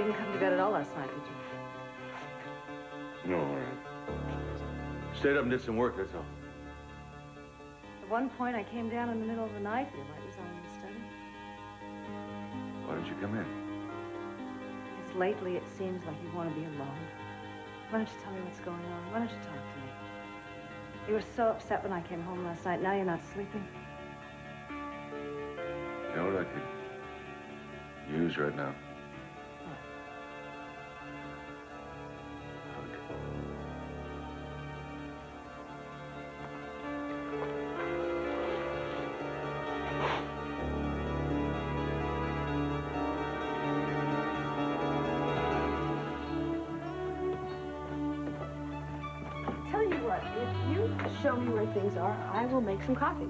didn't come to bed at all last night, did you? No, all right. Stayed up and did some work, that's all. At one point, I came down in the middle of the night. Your light was on in the study. Why don't you come in? Because lately, it seems like you want to be alone. Why don't you tell me what's going on? Why don't you talk to me? You were so upset when I came home last night. Now you're not sleeping. You know what I could use right now? What? Tell you what, if you show me where things are, I will make some coffee.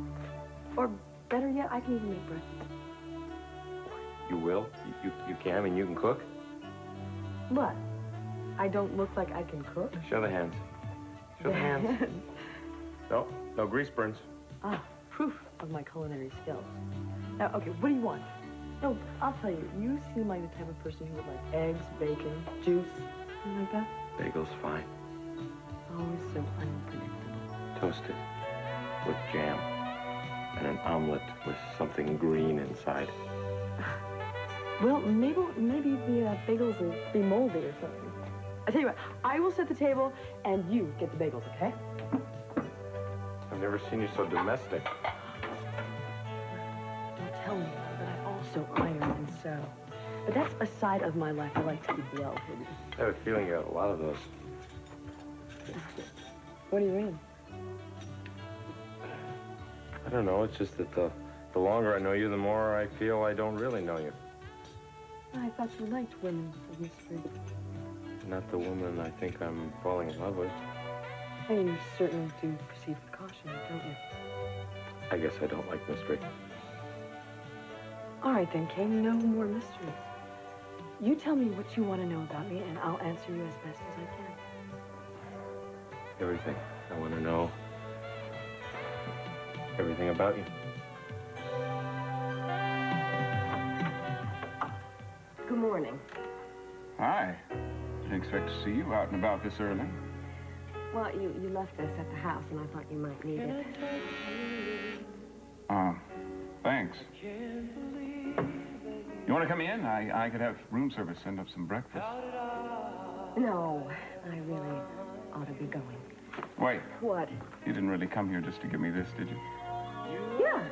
Or better yet, I can even make breakfast. You will? You can? I mean, you can cook? What? I don't look like I can cook? Show the hands. Show the hands. No grease burns. Ah, proof of my culinary skills. Now, okay, what do you want? No, I'll tell you. You seem like the type of person who would like eggs, bacon, juice, something like that. Bagel's fine. Always so unpredictable. Toasted with jam and an omelet with something green inside. Well, maybe the bagels will be moldy or something. I tell you what, I will set the table and you get the bagels, okay? I've never seen you so domestic. Don't tell me, but I also iron and sew. But that's a side of my life I like to keep well hidden. I have a feeling you got a lot of those. What do you mean? I don't know. It's just that the longer I know you, the more I feel I don't really know you. I thought you liked women of mystery. Not the woman I think I'm falling in love with. I mean, you certainly do proceed with caution, don't you? I guess I don't like mystery. All right, then, Kane, no more mysteries. You tell me what you want to know about me, and I'll answer you as best as I can. Everything. I want to know everything about you. Good morning. Hi. Didn't expect to see you out and about this early. Well, you left this at the house, and I thought you might need it. Thanks. You want to come in? I could have room service send up some breakfast. No, I really ought to be going. Wait, What? you didn't really come here just to give me this, did you? Yeah.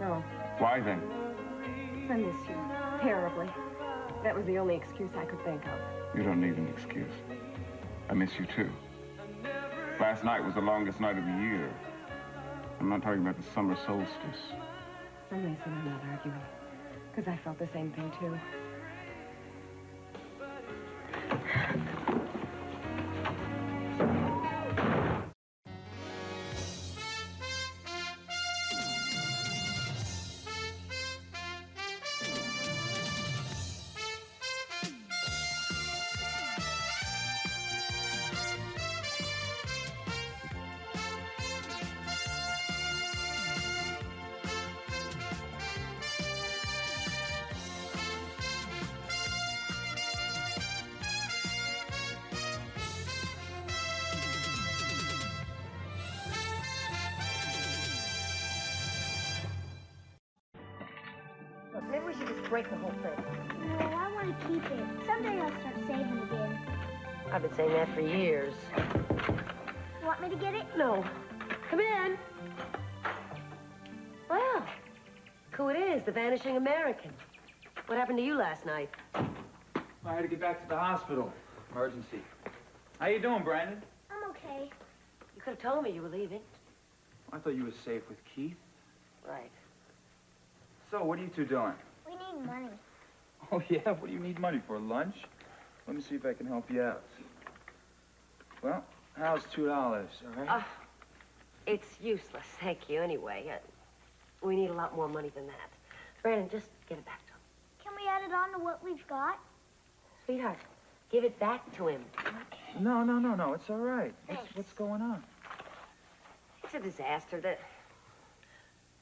No, Why then? I miss you terribly. That was the only excuse I could think of. You don't need an excuse. I miss you too. Last night was the longest night of the year. I'm not talking about the summer solstice. I'm Mason, I'm not arguing. Because I felt the same thing, too. Maybe we should just break the whole thing. No, I want to keep it. Someday I'll start saving again. I've been saying that for years. Want me to get it? No. Come in. Well, who it is, the vanishing American. What happened to you last night? I had to get back to the hospital. Emergency. How you doing, Brandon? I'm okay. You could have told me you were leaving. I thought you were safe with Keith. Right. So, what are you two doing? We need money. Oh, yeah? What do you need money for? Lunch? Let me see if I can help you out. Well, how's $2, all right? It's useless, thank you, anyway. We need a lot more money than that. Brandon, just give it back to him. Can we add it on to what we've got? Sweetheart, give it back to him. No. It's all right. What's going on? It's a disaster.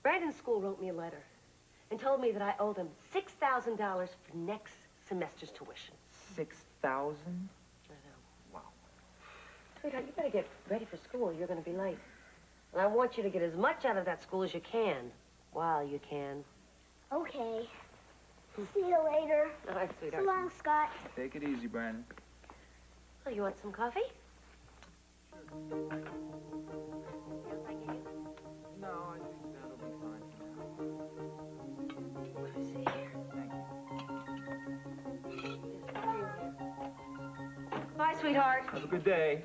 Brandon's school wrote me a letter. and told me that I owed him $6,000 for next semester's tuition. 6,000? I know. Wow. Sweetheart, you better get ready for school. You're going to be late. And I want you to get as much out of that school as you can, while you can. Okay. See you later. All right, sweetheart. So long, Scott. Take it easy, Brandon. Oh, you want some coffee? No, I think that'll be fine. Let me see here. Thank you. Bye, sweetheart. Have a good day.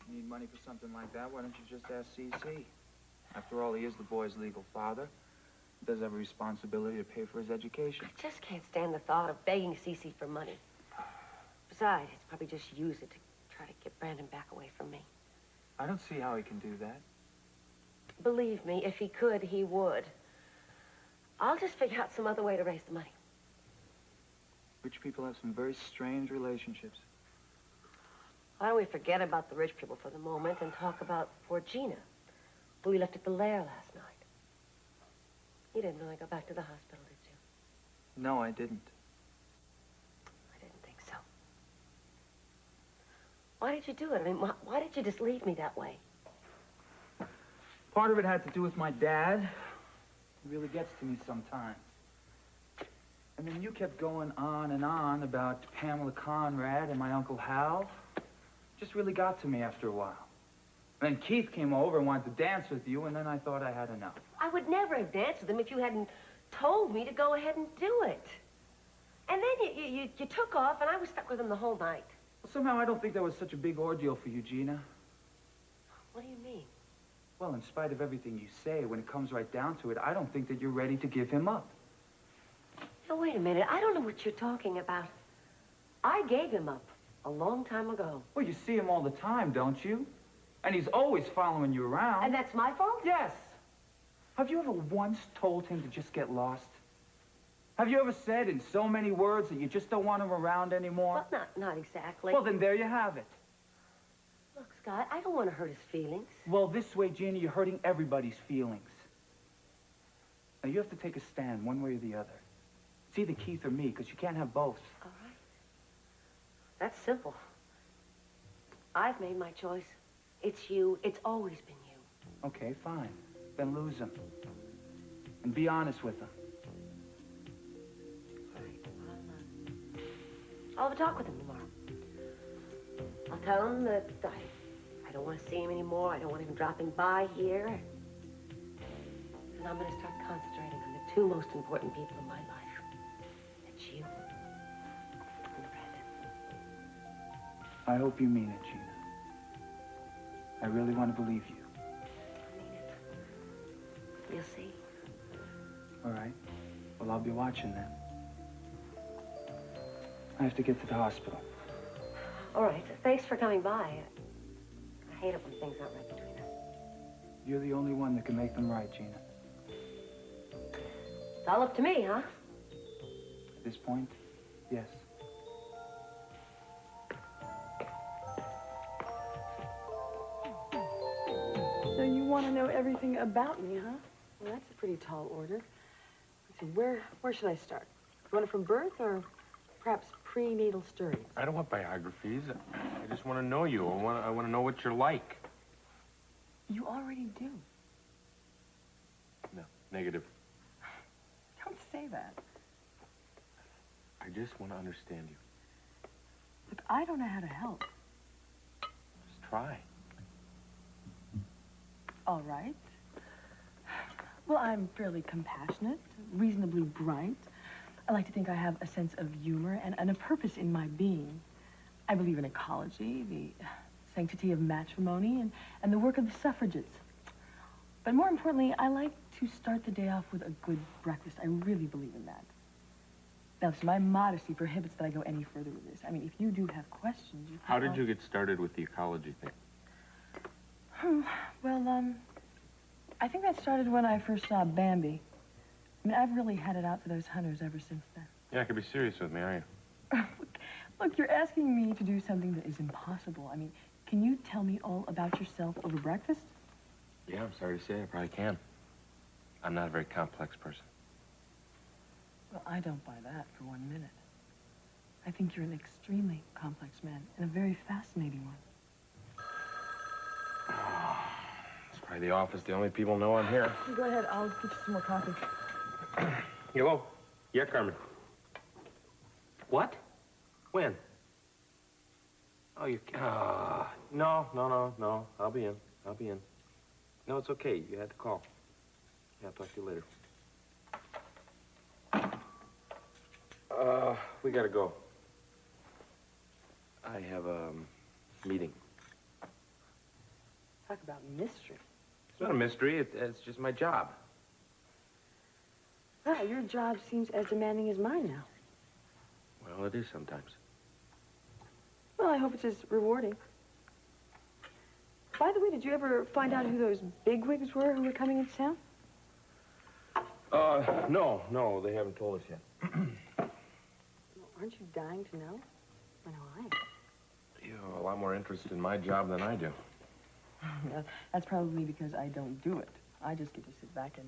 Need money for something like that, why don't you just ask CC? After all, he is the boy's legal father. He does have a responsibility to pay for his education. I just can't stand the thought of begging Cece for money. Besides, he's probably just use it to try to get Brandon back away from me. I don't see how he can do that. Believe me, if he could, he would. I'll just figure out some other way to raise the money. Rich people have some very strange relationships. Why don't we forget about the rich people for the moment and talk about poor Gina, who we left at the lair last night? You didn't really go back to the hospital, did you? No, I didn't. I didn't think so. Why did you do it? I mean, why did you just leave me that way? Part of it had to do with my dad. He really gets to me sometimes. I mean, you kept going on and on about Pamela Conrad and my Uncle Hal. Just really got to me after a while. Then Keith came over and wanted to dance with you, and then I thought I had enough. I would never have danced with him if you hadn't told me to go ahead and do it. And then you took off, and I was stuck with him the whole night. Well, somehow I don't think that was such a big ordeal for you, Gina. What do you mean? Well, in spite of everything you say, when it comes right down to it, I don't think that you're ready to give him up. Now, wait a minute. I don't know what you're talking about. I gave him up a long time ago. Well, you see him all the time, don't you? And he's always following you around. And that's my fault? Yes. Have you ever once told him to just get lost? Have you ever said in so many words that you just don't want him around anymore? Well, not exactly. Well, then there you have it. Look, Scott, I don't want to hurt his feelings. Well, this way, Gina, you're hurting everybody's feelings. Now, you have to take a stand one way or the other. It's either Keith or me, because you can't have both. All right. That's simple. I've made my choice. It's you. It's always been you. Okay, fine. Then lose him. And be honest with him. All right. I'll have a talk with him tomorrow. I'll tell him that I don't want to see him anymore. I don't want him dropping by here. And I'm going to start concentrating on the two most important people in my life. It's you and Brandon. I hope you mean it, Gina. I really want to believe you. I mean it. You'll see. All right. Well, I'll be watching then. I have to get to the hospital. All right. Thanks for coming by. I hate it when things aren't right between us. You're the only one that can make them right, Gina. It's all up to me, huh? At this point, yes. So you want to know everything about me, huh? Well, that's a pretty tall order. Let's see, where should I start? You want it from birth or perhaps prenatal stories? I don't want biographies. I just want to know you. I want to know what you're like. You already do. No, negative. Don't say that. I just want to understand you. Look, I don't know how to help. Just try. All right. Well, I'm fairly compassionate, reasonably bright. I like to think I have a sense of humor and a purpose in my being. I believe in ecology, the sanctity of matrimony, and the work of the suffragettes. But more importantly, I like to start the day off with a good breakfast. I really believe in that. Now, listen, my modesty prohibits that I go any further with this. I mean, if you do have questions, you can... How did you get started with the ecology thing? Well, I think that started when I first saw Bambi. I mean, I've really had it out for those hunters ever since then. Yeah, I could be serious with me, aren't you? Look, you're asking me to do something that is impossible. I mean, can you tell me all about yourself over breakfast? Yeah, I'm sorry to say I probably can. I'm not a very complex person. Well, I don't buy that for 1 minute. I think you're an extremely complex man and a very fascinating one. It's probably the office. The only people know I'm here. Go ahead, I'll get you some more coffee. Hello? Yeah, Carmen. What? When? Oh, you... no. I'll be in. No, it's okay. You had to call. Yeah, I'll talk to you later. We gotta go. I have a meeting. Talk about mystery. It's not a mystery. It's just my job. Well, your job seems as demanding as mine now. Well, it is sometimes. Well, I hope it's as rewarding. By the way, did you ever find out who those bigwigs were who were coming into town? No, they haven't told us yet. Aren't you dying to know? I know I am. You have a lot more interest in my job than I do. That's probably because I don't do it. I just get to sit back and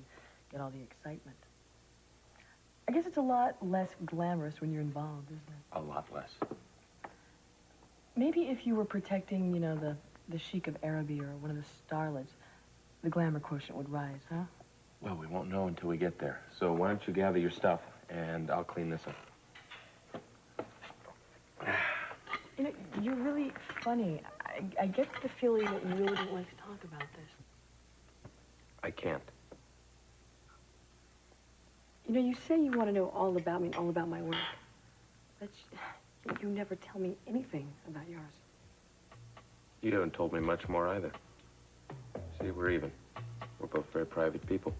get all the excitement. I guess it's a lot less glamorous when you're involved, isn't it? A lot less. Maybe if you were protecting, you know, the Sheik of Araby or one of the starlets, the glamour quotient would rise, huh? Well, we won't know until we get there. So why don't you gather your stuff, and I'll clean this up. You know, you're really funny. I get the feeling that you really don't like to talk about this. I can't. You know, you say you want to know all about me and all about my work. But you never tell me anything about yours. You haven't told me much more either. See, we're even. We're both very private people.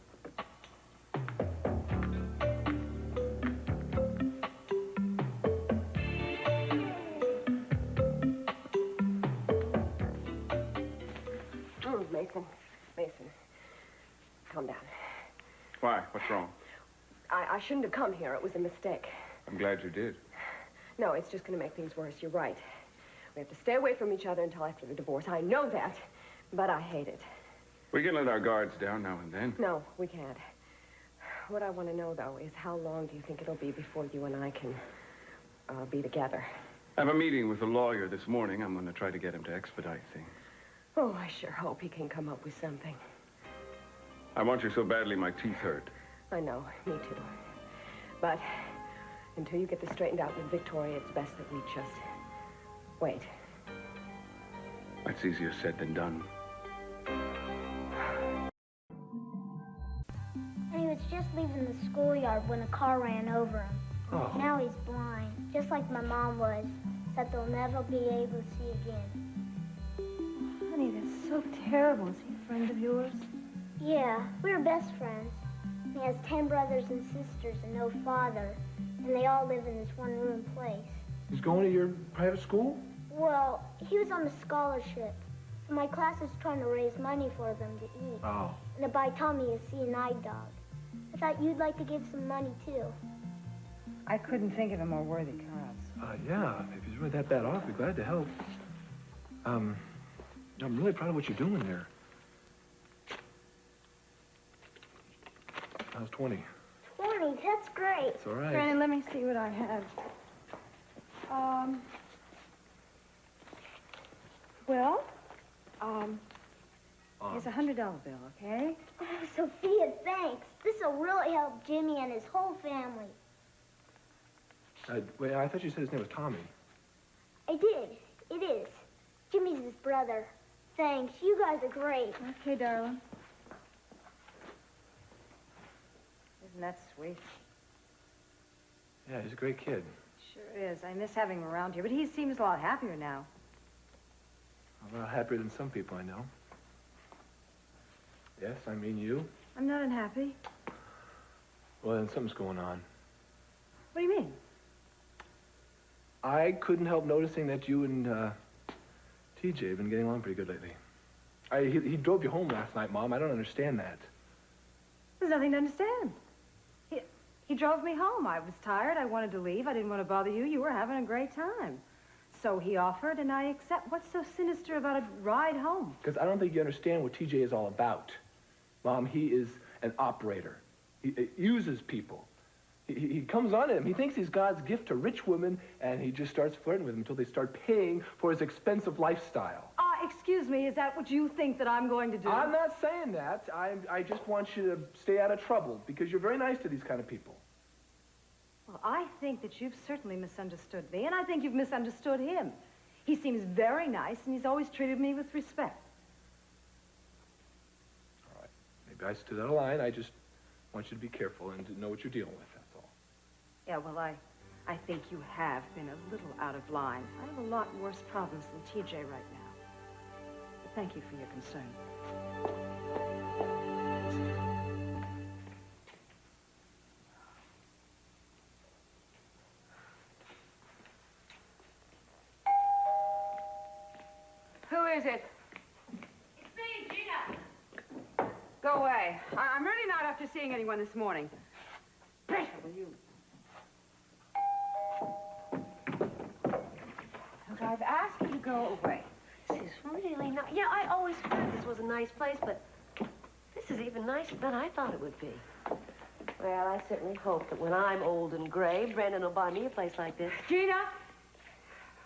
Mason, calm down. Why? What's wrong? I shouldn't have come here. It was a mistake. I'm glad you did. No, it's just going to make things worse. You're right. We have to stay away from each other until after the divorce. I know that, but I hate it. We can let our guards down now and then. No, we can't. What I want to know, though, is how long do you think it'll be before you and I can be together? I have a meeting with a lawyer this morning. I'm going to try to get him to expedite things. Oh, I sure hope he can come up with something. I want you so badly my teeth hurt. I know, me too. But until you get this straightened out with Victoria, it's best that we just wait. That's easier said than done. And he was just leaving the schoolyard when a car ran over him. Oh. Now he's blind, just like my mom was, that they'll never be able to see again. Honey, that's so terrible. Is he a friend of yours? Yeah, we were best friends. He has 10 brothers and sisters and no father, and they all live in this one-room place. He's going to your private school? Well, he was on a scholarship, and my class is trying to raise money for them to eat. Oh. And to buy Tommy a seeing-eye dog. I thought you'd like to give some money, too. I couldn't think of a more worthy cause. Yeah, if he's really that bad off, we'd be glad to help. I'm really proud of what you're doing there. How's 20? 20, that's great. It's all right. Brandon, let me see what I have. Here's a $100 bill, okay? Oh, Sophia, thanks. This will really help Jimmy and his whole family. Wait, I thought you said his name was Tommy. I did. It is. Jimmy's his brother. Thanks. You guys are great. Okay, darling. Isn't that sweet? Yeah, he's a great kid. Sure is. I miss having him around here, but he seems a lot happier now. A lot happier than some people I know. Yes, I mean you. I'm not unhappy. Well, then something's going on. What do you mean? I couldn't help noticing that you and TJ have been getting along pretty good lately. He drove you home last night, Mom. I don't understand that. There's nothing to understand. He drove me home. I was tired. I wanted to leave. I didn't want to bother you. You were having a great time. So he offered, and I accept. What's so sinister about a ride home? Because I don't think you understand what TJ is all about. Mom, he is an operator. He uses people. He comes on him. He thinks he's God's gift to rich women, and he just starts flirting with them until they start paying for his expensive lifestyle. Excuse me, is that what you think that I'm going to do? I'm not saying that. I just want you to stay out of trouble, because you're very nice to these kind of people. Well, I think that you've certainly misunderstood me, and I think you've misunderstood him. He seems very nice, and he's always treated me with respect. All right. Maybe I stood out of line. I just want you to be careful and to know what you're dealing with, that's all. Yeah, well, I think you have been a little out of line. I have a lot worse problems than TJ right now. But thank you for your concern. Who is it? It's me, Gina. Go away. I'm really not up to seeing anyone this morning. Pressure, will you? Look, I've asked you to go away. This is really not... Yeah, I always heard this was a nice place, but this is even nicer than I thought it would be. Well, I certainly hope that when I'm old and gray, Brendan will buy me a place like this. Gina,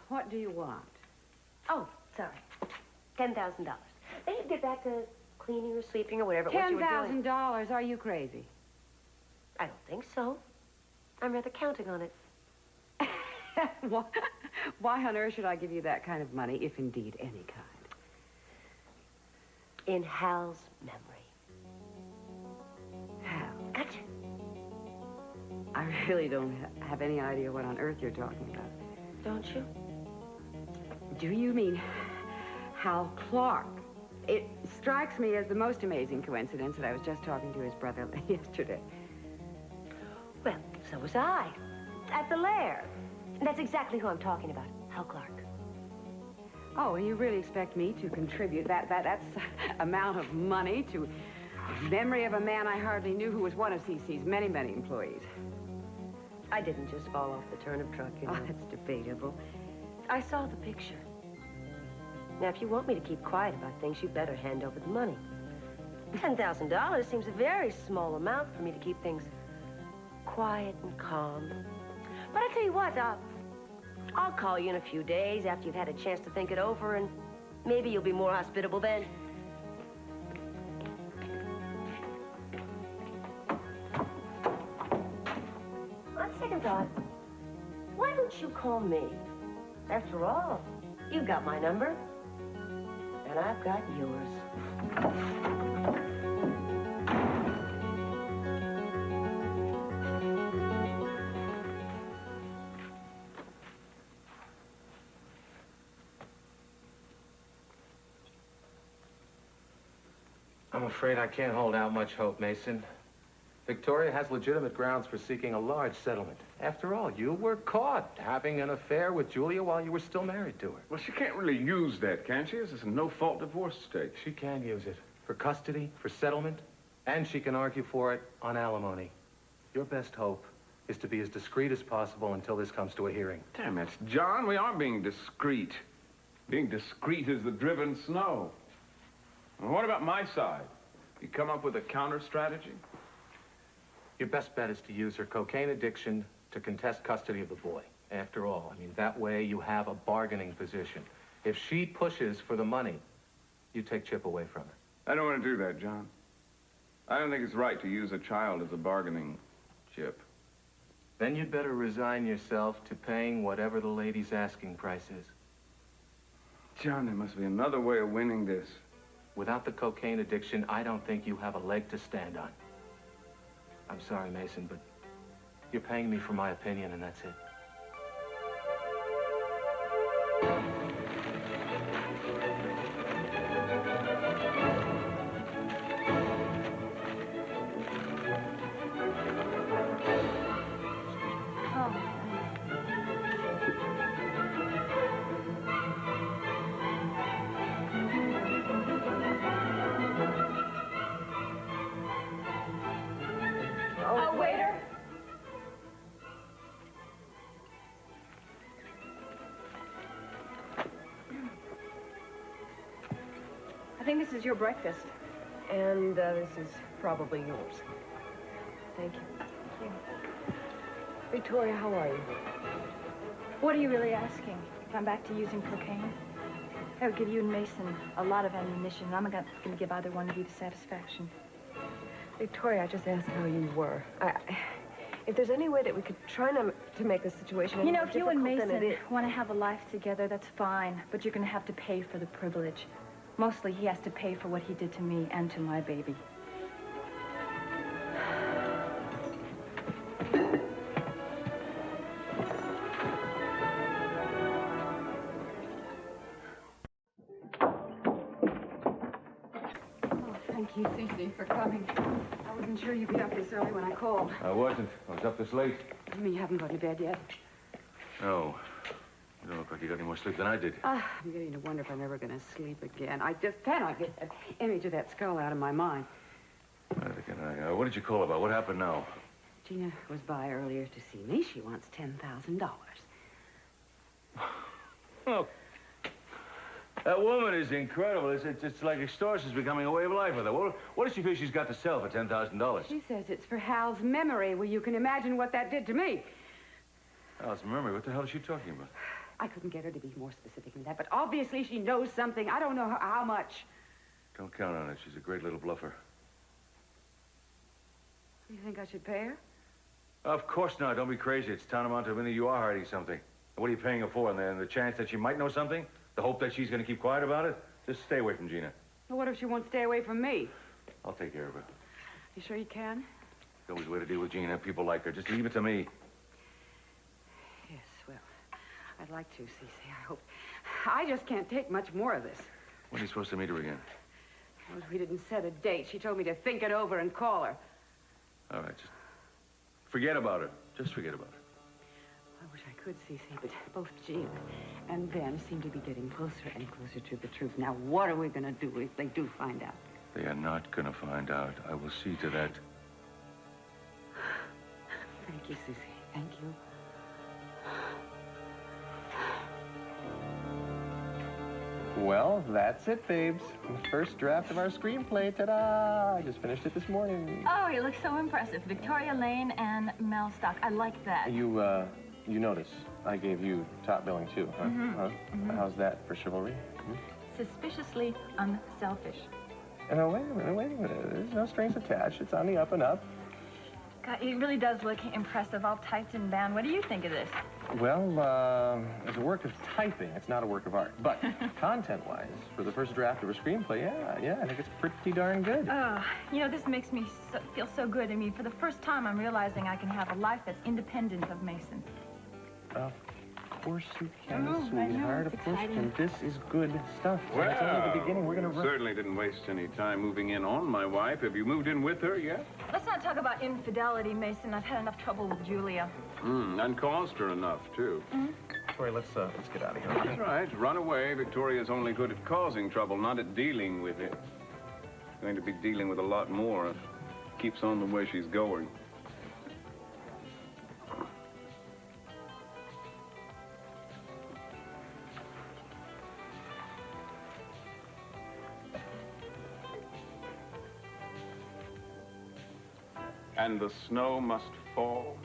what do you want? Oh, sorry. $10,000. Then you get back to cleaning or sweeping or whatever it was you were doing. $10,000? Are you crazy? I don't think so. I'm rather counting on it. Why on earth should I give you that kind of money, if indeed any kind? In Hal's memory. Hal? Gotcha. I really don't have any idea what on earth you're talking about. Don't you? Do you mean Hal Clark? It strikes me as the most amazing coincidence that I was just talking to his brother yesterday. Well, so was I. At the Lair. That's exactly who I'm talking about. Hal Clark. Oh, and you really expect me to contribute that's amount of money to the memory of a man I hardly knew who was one of CC's many, many employees? I didn't just fall off the turnip truck, you know. Oh, that's debatable. I saw the picture. Now, if you want me to keep quiet about things, you better hand over the money. $10,000 seems a very small amount for me to keep things quiet and calm. But I'll tell you what, I'll call you in a few days after you've had a chance to think it over, and maybe you'll be more hospitable then. On second thought, why don't you call me? After all, you got my number, and I've got yours. I'm afraid I can't hold out much hope, Mason. Victoria has legitimate grounds for seeking a large settlement. After all, you were caught having an affair with Julia while you were still married to her. Well, she can't really use that, can she? This is a no-fault divorce estate. She can use it for custody, for settlement, and she can argue for it on alimony. Your best hope is to be as discreet as possible until this comes to a hearing. Damn it, John, we are being discreet. Being discreet is the driven snow. Well, what about my side? You come up with a counter strategy? Your best bet is to use her cocaine addiction to contest custody of the boy. After all, I mean, that way you have a bargaining position. If she pushes for the money, you take Chip away from her. I don't want to do that, John. I don't think it's right to use a child as a bargaining chip. Then you'd better resign yourself to paying whatever the lady's asking price is. John, there must be another way of winning this. Without the cocaine addiction, I don't think you have a leg to stand on. I'm sorry, Mason, but you're paying me for my opinion, and that's it. Waiter! I think this is your breakfast. And this is probably yours. Thank you. Victoria, how are you? What are you really asking? If I'm back to using cocaine? That would give you and Mason a lot of ammunition, and I'm not going to give either one of you the satisfaction. Victoria, I just asked how you were. If there's any way that we could try to make the situation any You know, more if you and difficult than Mason it is. want to have a life together, that's fine, but you're going to have to pay for the privilege. Mostly, he has to pay for what he did to me and to my baby. Thank you, Cece, for coming. I wasn't sure you'd be up this early when I called. I wasn't. I was up this late. You mean you haven't gone to bed yet? No. You don't look like you got any more sleep than I did. I'm beginning to wonder if I'm ever going to sleep again. I just cannot get that image of that skull out of my mind. What did you call about? What happened now? Gina was by earlier to see me. She wants $10,000. Oh. That woman is incredible. It's like extortion's becoming a way of life with her. What does she feel she's got to sell for $10,000? She says it's for Hal's memory. Well, you can imagine what that did to me. Hal's memory? What the hell is she talking about? I couldn't get her to be more specific than that, but obviously she knows something. I don't know how much. Don't count on it. She's a great little bluffer. You think I should pay her? Of course not. Don't be crazy. It's tantamount to meaning you are hiding something. What are you paying her for? And the chance that she might know something? The hope that she's going to keep quiet about it? Just stay away from Gina. Well, what if she won't stay away from me? I'll take care of her. You sure you can? It's always a way to deal with Gina. People like her. Just leave it to me. Yes, well, I'd like to, Cece. I hope. I just can't take much more of this. When are you supposed to meet her again? Well, we didn't set a date. She told me to think it over and call her. All right, just forget about her. Just forget about her. I wish I could, Cece, but both Gina and Ben seem to be getting closer and closer to the truth. Now, what are we going to do if they do find out? They are not going to find out. I will see to that. Thank you, Cece. Thank you. Well, that's it, babes. The first draft of our screenplay. Ta-da! I just finished it this morning. Oh, you look so impressive. Victoria Lane and Mel Stock. I like that. You notice I gave you top billing, too, huh? How's that for chivalry? Suspiciously unselfish. No, wait a minute. There's no strings attached. It's on the up and up. God, it really does look impressive, all typed and bound. What do you think of this? Well, as a work of typing, it's not a work of art. But content-wise, for the first draft of a screenplay, yeah, I think it's pretty darn good. You know, this makes me feel so good. I mean, for the first time, I'm realizing I can have a life that's independent of Mason. Of course you can, I sweetheart. know, it's Of course you exciting. can. This is good stuff. Well, it's only the beginning. We're going to certainly didn't waste any time moving in on my wife. Have you moved in with her yet? Let's not talk about infidelity, Mason. I've had enough trouble with Julia. And caused her enough, too. Victoria, let's get out of here. That's right. Run away. Victoria's only good at causing trouble, not at dealing with it. Going to be dealing with a lot more if keeps on the way she's going. And the snow must fall.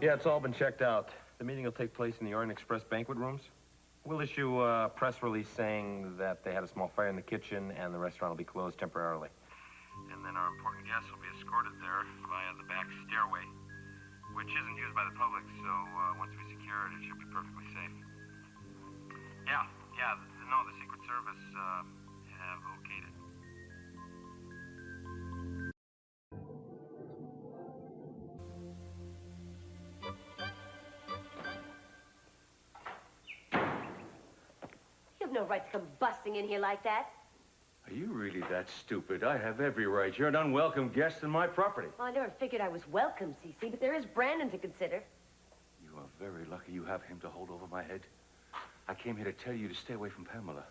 Yeah, it's all been checked out. The meeting will take place in the Orient Express banquet rooms. We'll issue a press release saying that they had a small fire in the kitchen and the restaurant will be closed temporarily. And then our important guests will be escorted there via the back stairway, which isn't used by the public, so once we secure it, it should be perfectly safe. Yeah, no, the Secret Service have okayed it. You have no right to come busting in here like that. Are you really that stupid? I have every right. You're an unwelcome guest in my property. Well, I never figured I was welcome, Cece, but there is Brandon to consider. You are very lucky you have him to hold over my head. I came here to tell you to stay away from Pamela.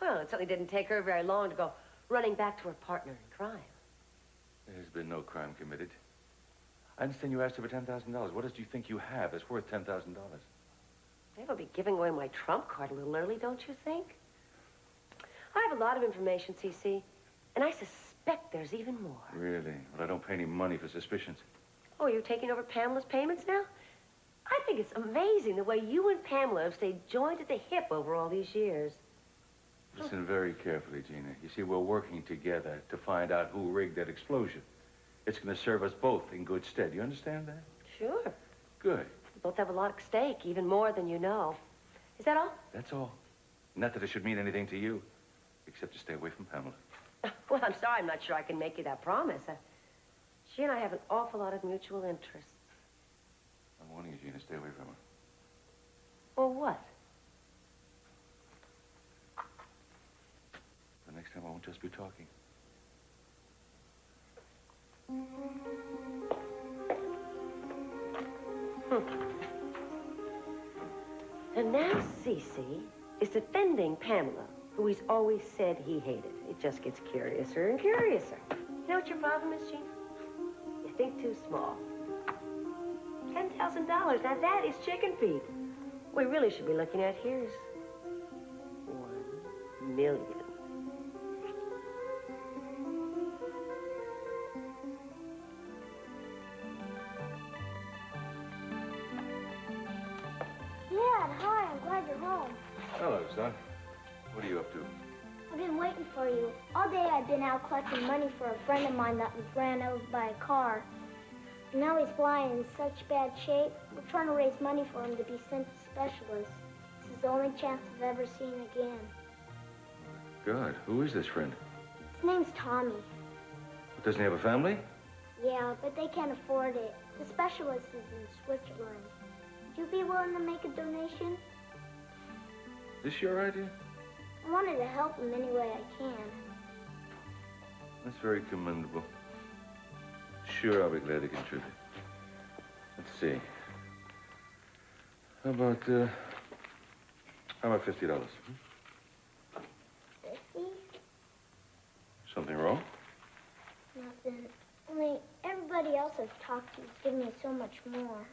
Well, it certainly didn't take her very long to go running back to her partner in crime. There's been no crime committed. I understand you asked her for $10,000. What else do you think you have that's worth $10,000? They'll be giving away my trump card a little early, don't you think? I have a lot of information, CC, and I suspect there's even more. Really? Well, I don't pay any money for suspicions. Oh, you're taking over Pamela's payments now? I think it's amazing the way you and Pamela have stayed joined at the hip over all these years. Listen very carefully, Gina. You see, we're working together to find out who rigged that explosion. It's going to serve us both in good stead. You understand that? Sure. Good. We both have a lot at stake, even more than you know. Is that all? That's all. Not that it should mean anything to you, except to stay away from Pamela. Well, I'm sorry. I'm not sure I can make you that promise. She and I have an awful lot of mutual interests. I'm warning you, Gina, stay away from her. Or what? The next time I won't just be talking. And now Cece is defending Pamela, who he's always said he hated. It just gets curiouser and curiouser. You know what your problem is, Gina? You think too small. $10,000. Now that is chicken feed. We really should be looking at here's $1 million. Dad, hi, I'm glad you're home. Hello, son. What are you up to? I've been waiting for you. All day I've been out collecting money for a friend of mine that was ran over by a car. And now he's lying in such bad shape. We're trying to raise money for him to be sent to specialists. This is the only chance I've ever seen again. God, who is this friend? His name's Tommy. Doesn't he have a family? Yeah, but they can't afford it. The specialist is in Switzerland. Would you be willing to make a donation? Is this your idea? I wanted to help him any way I can. That's very commendable. Sure, I'll be glad to contribute. Let's see. How about $50? 50? Something wrong? Nothing. Only everybody else I've talked to is giving me so much more.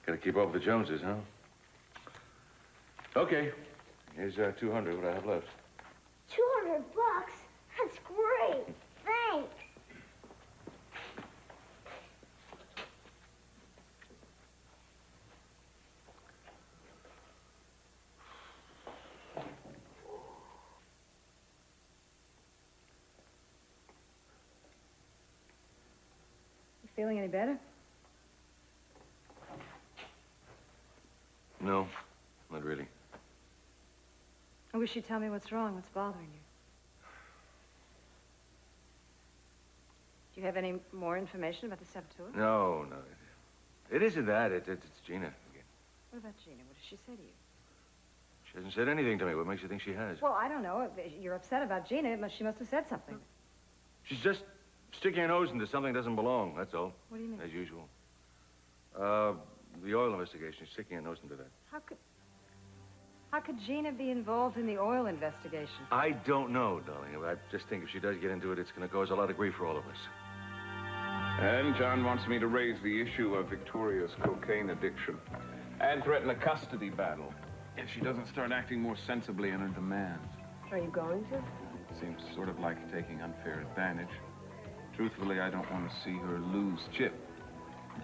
Gotta keep up with the Joneses, huh? Okay. Here's 200, what I have left. $200? That's great. Thanks. You feeling any better? No, not really. I wish you'd tell me what's wrong, what's bothering you. Do you have any more information about the saboteur? No. It isn't that. It's Gina again. What about Gina? What did she say to you? She hasn't said anything to me. What makes you think she has? Well, I don't know. If you're upset about Gina, she must have said something. She's just sticking her nose into something that doesn't belong, that's all. What do you mean? As usual. The oil investigation. She's sticking her nose into that. How could Gina be involved in the oil investigation? I don't know, darling. I just think if she does get into it, it's going to cause a lot of grief for all of us. And John wants me to raise the issue of Victoria's cocaine addiction and threaten a custody battle if she doesn't start acting more sensibly in her demands. Are you going to? It seems sort of like taking unfair advantage. Truthfully, I don't want to see her lose Chip.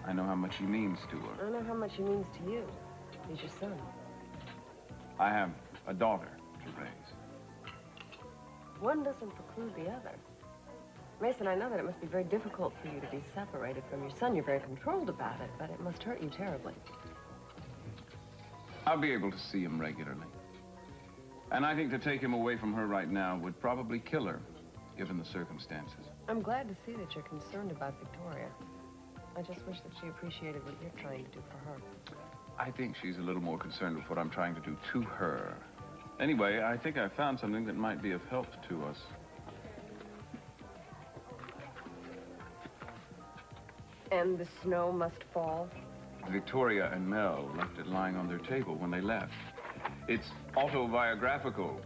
I know how much he means to her. I know how much he means to you. He's your son. I have a daughter to raise. One doesn't preclude the other. Mason, I know that it must be very difficult for you to be separated from your son. You're very controlled about it, but it must hurt you terribly. I'll be able to see him regularly. And I think to take him away from her right now would probably kill her, given the circumstances. I'm glad to see that you're concerned about Victoria. I just wish that she appreciated what you're trying to do for her. I think she's a little more concerned with what I'm trying to do to her. Anyway, I think I found something that might be of help to us. And the snow must fall? Victoria and Mel left it lying on their table when they left. It's autobiographical.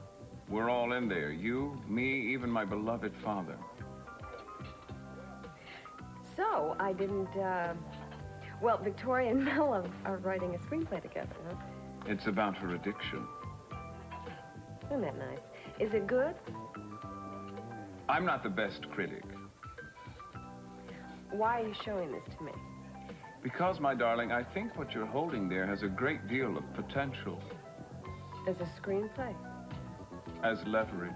We're all in there. You, me, even my beloved father. So, I didn't, Well, Victoria and Mel are writing a screenplay together, huh? It's about her addiction. Isn't that nice? Is it good? I'm not the best critic. Why are you showing this to me? Because, my darling, I think what you're holding there has a great deal of potential As a screenplay? as leverage.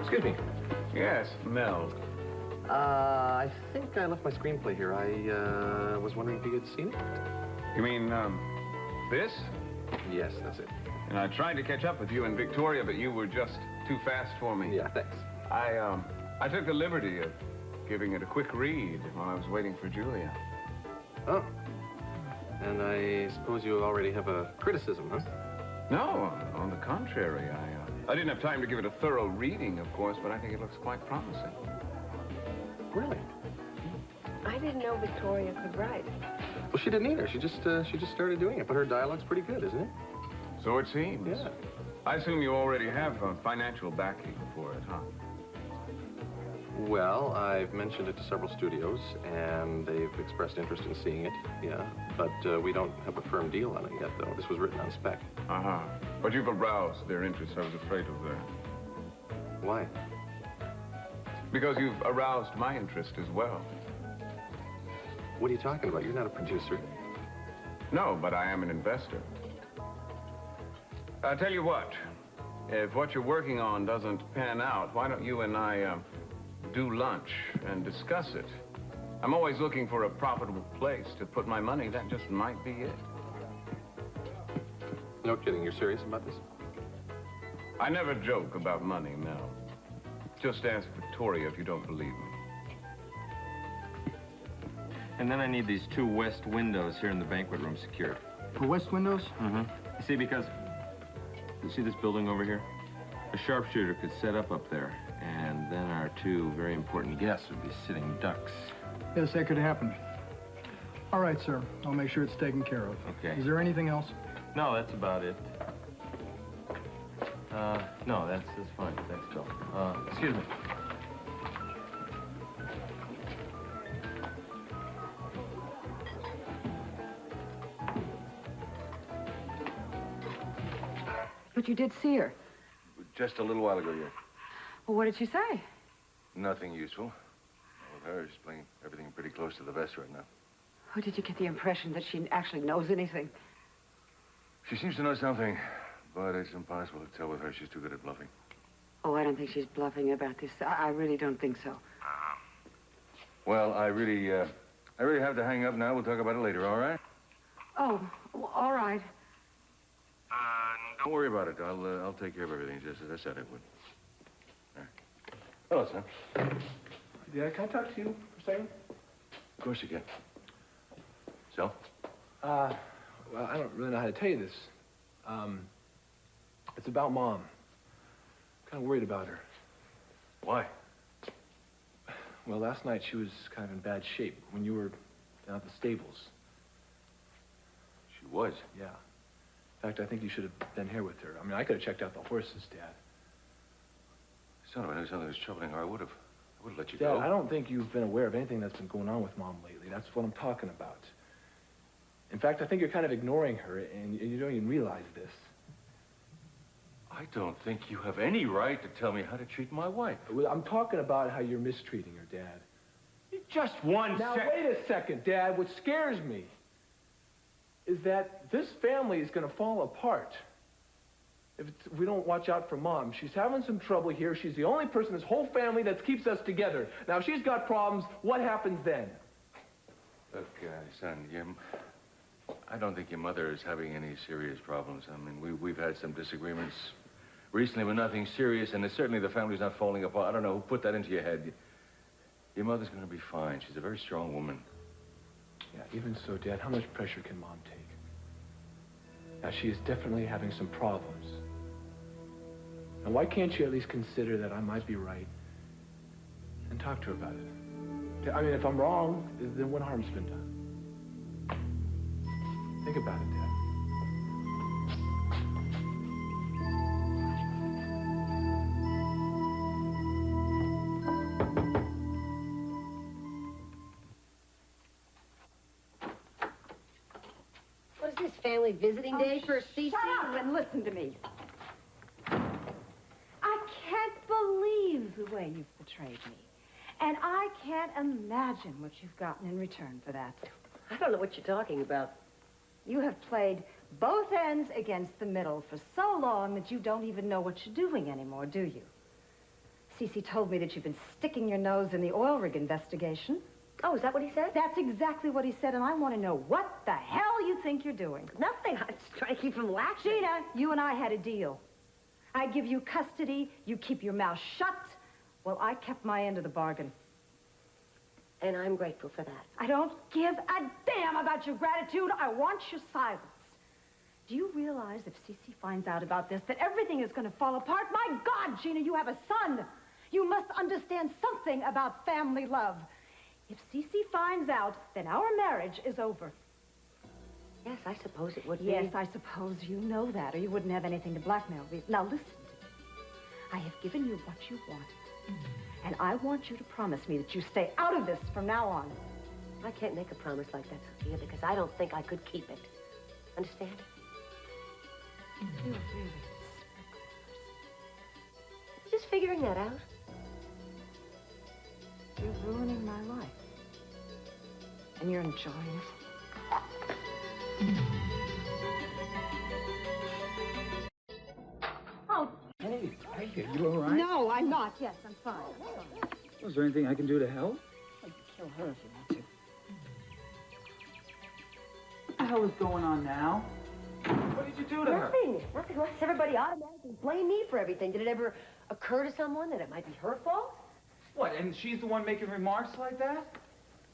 Excuse me. Yes, Mel. I think I left my screenplay here. I was wondering if you had seen it? You mean, this? Yes, that's it. And I tried to catch up with you and Victoria, but you were just too fast for me. Yeah, thanks. I took the liberty of giving it a quick read while I was waiting for Julia. Oh. And I suppose you already have a criticism, huh? No, on the contrary. I didn't have time to give it a thorough reading, of course, but I think it looks quite promising. Really? I didn't know Victoria could write. Well, she didn't either. She just started doing it, but her dialogue's pretty good, isn't it? So it seems. Yeah. I assume you already have financial backing for it, huh? Well, I've mentioned it to several studios, and they've expressed interest in seeing it, yeah. But we don't have a firm deal on it yet, though. This was written on spec. Uh-huh. But you've aroused their interest. I was afraid of that. Why? Because you've aroused my interest as well. What are you talking about? You're not a producer. No, but I am an investor. I'll tell you what. If what you're working on doesn't pan out, why don't you and I do lunch and discuss it? I'm always looking for a profitable place to put my money. That just might be it. No kidding. You're serious about this? I never joke about money, Mel. Just ask Victoria if you don't believe me. And then I need these 2 west windows here in the banquet room secured. For west windows? Mm-hmm. You see, because... You see this building over here? A sharpshooter could set up there, and then our 2 very important guests would be sitting ducks. Yes, that could happen. All right, sir. I'll make sure it's taken care of. Okay. Is there anything else? No, that's about it. No, that's fine. Thanks, Bill. Excuse me. But you did see her. Just a little while ago, yeah. Well, what did she say? Nothing useful. With her, she's playing everything pretty close to the vest right now. Or did you get the impression that she actually knows anything? She seems to know something, but it's impossible to tell with her. She's too good at bluffing. Oh, I don't think she's bluffing about this. I really don't think so. Well, I really have to hang up now. We'll talk about it later, all right? Oh, well, all right. Don't worry about it. I'll take care of everything, just as I said I would. All right. Hello, son. Yeah, can I talk to you for a second? Of course you can. So? Well, I don't really know how to tell you this. It's about Mom. I'm kind of worried about her. Why? Well, last night she was kind of in bad shape when you were down at the stables. She was? Yeah. In fact, I think you should have been here with her. I mean, I could have checked out the horses, Dad. Son, if I knew something was troubling her, I would have let you Dad, go. I don't think you've been aware of anything that's been going on with Mom lately. That's what I'm talking about. In fact, I think you're kind of ignoring her, and you don't even realize this. I don't think you have any right to tell me how to treat my wife. Well, I'm talking about how you're mistreating her, Dad. Just one Now, sec. wait a second, Dad. What scares me is that this family is going to fall apart if we don't watch out for Mom. She's having some trouble here. She's the only person in this whole family that keeps us together. Now, if she's got problems, what happens then? Look, son, I don't think your mother is having any serious problems. I mean, we've had some disagreements recently, but nothing serious, and certainly the family's not falling apart. I don't know who put that into your head. Your mother's going to be fine. She's a very strong woman. Yeah, even so, Dad, how much pressure can Mom take? Now, she is definitely having some problems. Now, why can't you at least consider that I might be right and talk to her about it? I mean, if I'm wrong, then what harm's been done? Think about it, Dad. is family visiting day for Cece? Shut up and listen to me. I can't believe the way you've betrayed me. And I can't imagine what you've gotten in return for that. I don't know what you're talking about. You have played both ends against the middle for so long that you don't even know what you're doing anymore, do you? Cece told me that you've been sticking your nose in the oil rig investigation. Oh, is that what he said? That's exactly what he said, and I want to know what the hell you think you're doing. Nothing. I'm just trying to keep from laughing. Gina, you and I had a deal. I give you custody, you keep your mouth shut. Well, I kept my end of the bargain. And I'm grateful for that. I don't give a damn about your gratitude. I want your silence. Do you realize if Cece finds out about this, that everything is going to fall apart? My God, Gina, you have a son. You must understand something about family love. If Cece finds out, then our marriage is over. Yes, I suppose it would be. Yes, I suppose you know that, or you wouldn't have anything to blackmail me. Now, listen to me. I have given you what you wanted. And I want you to promise me that you stay out of this from now on. I can't make a promise like that, Sophia, because I don't think I could keep it. Understand? You're really Just figuring that out. You're ruining my life. And you're enjoying it. Oh. Hey, you all right? No, I'm not. Yes, I'm fine. I'm sorry. Is there anything I can do to help? You can kill her if you want to. What the hell is going on now? What did you do to her? Nothing. Why does everybody automatically blame me for everything? Did it ever occur to someone that it might be her fault? What, and she's the one making remarks like that?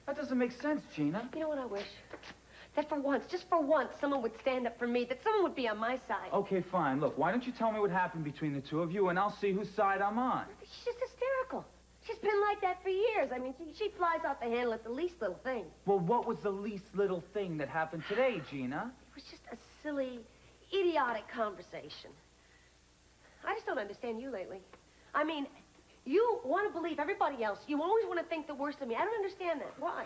That doesn't make sense, Gina. You know what I wish? That for once, just for once, someone would stand up for me, that someone would be on my side. Okay, fine. Look, why don't you tell me what happened between the two of you, and I'll see whose side I'm on. She's just hysterical. She's been like that for years. I mean, she flies off the handle at the least little thing. Well, what was the least little thing that happened today, Gina? It was just a silly, idiotic conversation. I just don't understand you lately. I mean, you want to believe everybody else. You always want to think the worst of me. I don't understand that. Why?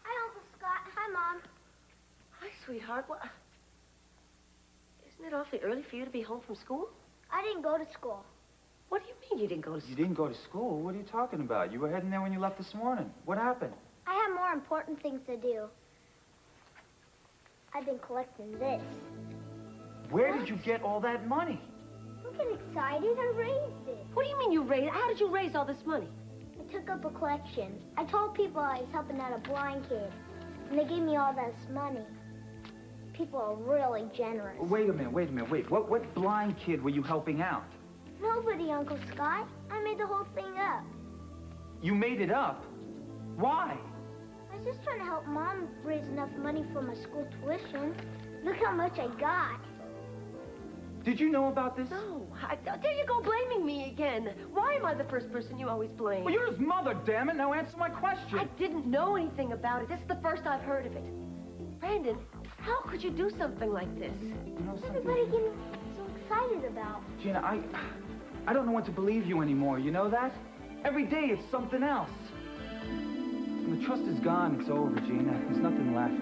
Hi, Uncle Scott. Hi, Mom. Hi, sweetheart. What? Isn't it awfully early for you to be home from school? I didn't go to school. What do you mean you didn't go to school? You didn't go to school? What are you talking about? You were heading there when you left this morning. What happened? I have more important things to do. I've been collecting this. Where did you get all that money? Don't get excited. I raised it. What do you mean you raised? How did you raise all this money? I took up a collection. I told people I was helping out a blind kid, and they gave me all this money. People are really generous. Wait a minute. What blind kid were you helping out? Nobody, Uncle Scott. I made the whole thing up. You made it up? Why? I was just trying to help Mom raise enough money for my school tuition. Look how much I got. Did you know about this? No. There you go blaming me again. Why am I the first person you always blame? Well, you're his mother, damn it. Now answer my question. I didn't know anything about it. This is the first I've heard of it. Brandon, how could you do something like this? You know something? Everybody getting so excited about. Gina, I don't know what to believe you anymore. You know that? Every day it's something else. When the trust is gone, it's over, Gina. There's nothing left.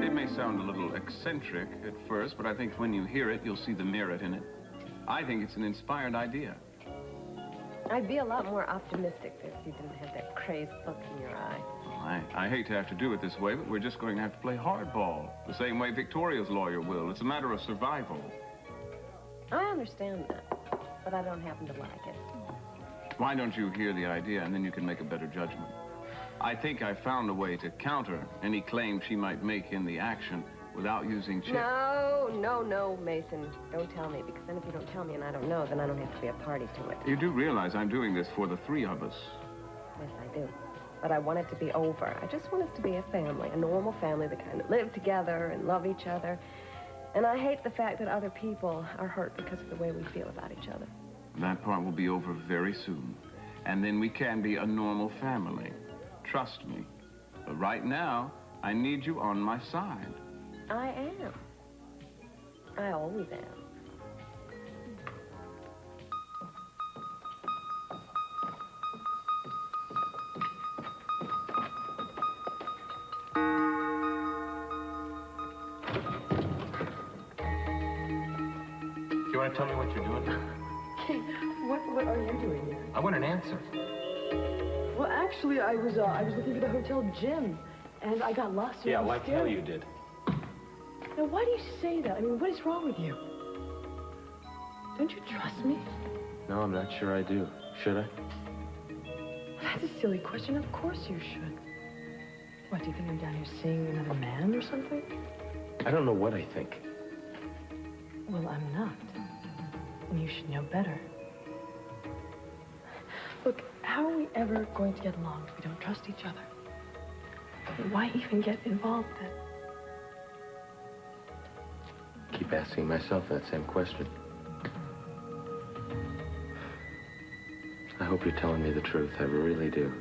It may sound a little eccentric at first, but I think when you hear it, you'll see the merit in it. I think it's an inspired idea. I'd be a lot more optimistic if you didn't have that crazed look in your eye. Well, I hate to have to do it this way, but we're just going to have to play hardball, the same way Victoria's lawyer will. It's a matter of survival. I understand that, but I don't happen to like it. Why don't you hear the idea, and then you can make a better judgment? I think I found a way to counter any claim she might make in the action without using chips. No, Mason. Don't tell me, because then if you don't tell me and I don't know, then I don't have to be a party to it. You do realize I'm doing this for the three of us. Yes, I do. But I want it to be over. I just want us to be a family, a normal family, the kind that live together and love each other. And I hate the fact that other people are hurt because of the way we feel about each other. That part will be over very soon. And then we can be a normal family. Trust me. But right now, I need you on my side. I am. I always am. tell me what you're doing here? What are you doing here? I want an answer. Well, actually, I was looking for the hotel gym, and I got lost. Yeah, like hell you did. Now, why do you say that? I mean, what is wrong with you? Don't you trust me? No, I'm not sure I do. Should I? That's a silly question. Of course you should. What, do you think I'm down here seeing another man or something? I don't know what I think. Well, I'm not. And you should know better. Look, how are we ever going to get along if we don't trust each other? Why even get involved then? Keep asking myself that same question. I hope you're telling me the truth. I really do.